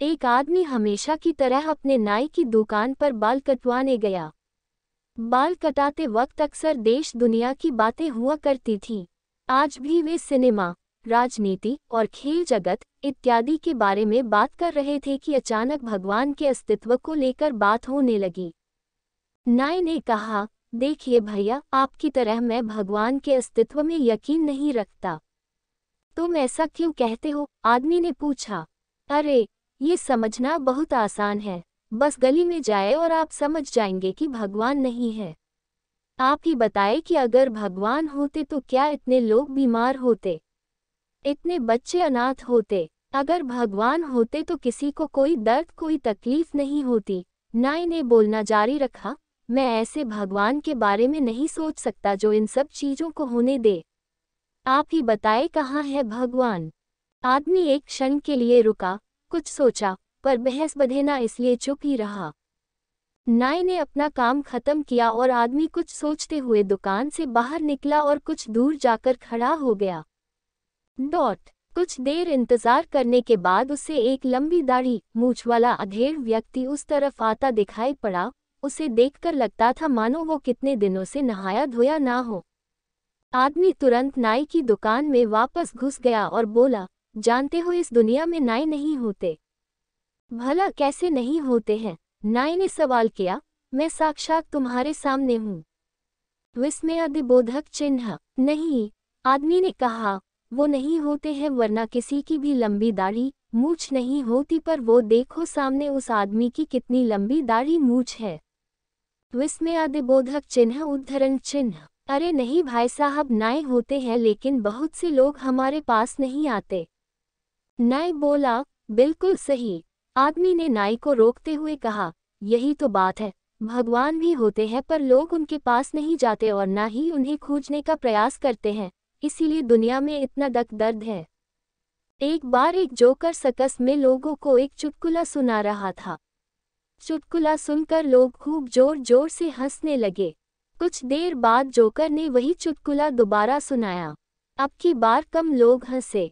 एक आदमी हमेशा की तरह अपने नाई की दुकान पर बाल कटवाने गया। बाल कटाते वक्त अक्सर देश दुनिया की बातें हुआ करती थीं। आज भी वे सिनेमा, राजनीति और खेल जगत इत्यादि के बारे में बात कर रहे थे कि अचानक भगवान के अस्तित्व को लेकर बात होने लगी। नाई ने कहा, देखिए भैया, आपकी तरह मैं भगवान के अस्तित्व में यकीन नहीं रखता। तुम ऐसा क्यों कहते हो? आदमी ने पूछा। अरे, ये समझना बहुत आसान है। बस गली में जाए और आप समझ जाएंगे कि भगवान नहीं है। आप ही बताएं कि अगर भगवान होते तो क्या इतने लोग बीमार होते, इतने बच्चे अनाथ होते? अगर भगवान होते तो किसी को कोई दर्द, कोई तकलीफ नहीं होती। नाई ने बोलना जारी रखा, मैं ऐसे भगवान के बारे में नहीं सोच सकता जो इन सब चीजों को होने दे। आप ही बताएं, कहाँ है भगवान? आदमी एक क्षण के लिए रुका, कुछ सोचा, पर बहस बधेना इसलिए चुप ही रहा। नाई ने अपना काम खत्म किया और आदमी कुछ सोचते हुए दुकान से बाहर निकला और कुछ दूर जाकर खड़ा हो गया। कुछ देर इंतजार करने के बाद उसे एक लंबी दाढ़ी, मूंछ वाला अधेड़ व्यक्ति उस तरफ आता दिखाई पड़ा। उसे देखकर लगता था मानो वो कितने दिनों से नहाया धोया ना हो। आदमी तुरंत नाई की दुकान में वापस घुस गया और बोला, जानते हो इस दुनिया में नाई नहीं होते। भला कैसे नहीं होते हैं? नाई ने सवाल किया। मैं साक्षात तुम्हारे सामने हूँ। विस्मयादिबोधक चिन्ह। नहीं, आदमी ने कहा, वो नहीं होते हैं वरना किसी की भी लंबी दाढ़ी मूछ नहीं होती, पर वो देखो सामने उस आदमी की कितनी लंबी दाढ़ी मूछ है। विस्मयादिबोधक चिन्ह उद्धरण चिन्ह। अरे नहीं भाई साहब, नाई होते हैं लेकिन बहुत से लोग हमारे पास नहीं आते। नाई बोला, बिल्कुल सही। आदमी ने नाई को रोकते हुए कहा, यही तो बात है, भगवान भी होते हैं पर लोग उनके पास नहीं जाते और ना ही उन्हें खोजने का प्रयास करते हैं, इसीलिए दुनिया में इतना दर्द है। एक बार एक जोकर सर्कस में लोगों को एक चुटकुला सुना रहा था। चुटकुला सुनकर लोग खूब जोर जोर से हंसने लगे। कुछ देर बाद जोकर ने वही चुटकुला दोबारा सुनाया। अब की बार कम लोग हंसे।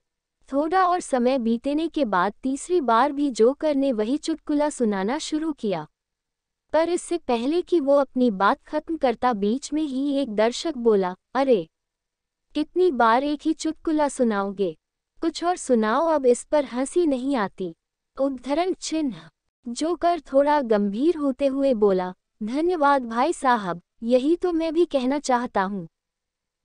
थोड़ा और समय बीतने के बाद तीसरी बार भी जोकर ने वही चुटकुला सुनाना शुरू किया। पर इससे पहले कि वो अपनी बात खत्म करता बीच में ही एक दर्शक बोला, अरे, कितनी बार एक ही चुटकुला सुनाओगे? कुछ और सुनाओ, अब इस पर हंसी नहीं आती। उद्धरण चिन्ह। जोकर थोड़ा गंभीर होते हुए बोला, धन्यवाद भाई साहब, यही तो मैं भी कहना चाहता हूँ।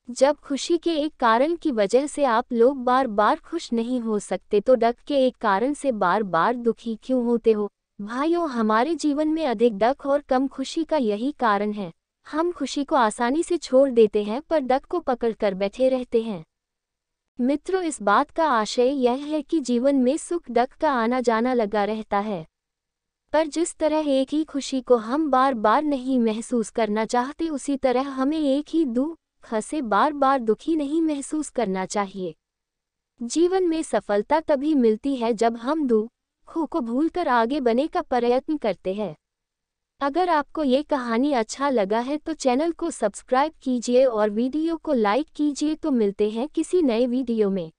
जब खुशी के एक कारण की वजह से आप लोग बार बार खुश नहीं हो सकते तो दुख के एक कारण से बार बार दुखी क्यों होते हो? भाइयों, हमारे जीवन में अधिक दुख और कम खुशी का यही कारण है। हम खुशी को आसानी से छोड़ देते हैं पर दुख को पकड़ कर बैठे रहते हैं। मित्रों, इस बात का आशय यह है कि जीवन में सुख दुख का आना जाना लगा रहता है, पर जिस तरह एक ही खुशी को हम बार बार नहीं महसूस करना चाहते, उसी तरह हमें एक ही दुख से बार बार दुखी नहीं महसूस करना चाहिए। जीवन में सफलता तभी मिलती है जब हम दुख को भूलकर आगे बढ़ने का प्रयत्न करते हैं। अगर आपको ये कहानी अच्छा लगा है तो चैनल को सब्सक्राइब कीजिए और वीडियो को लाइक कीजिए। तो मिलते हैं किसी नए वीडियो में।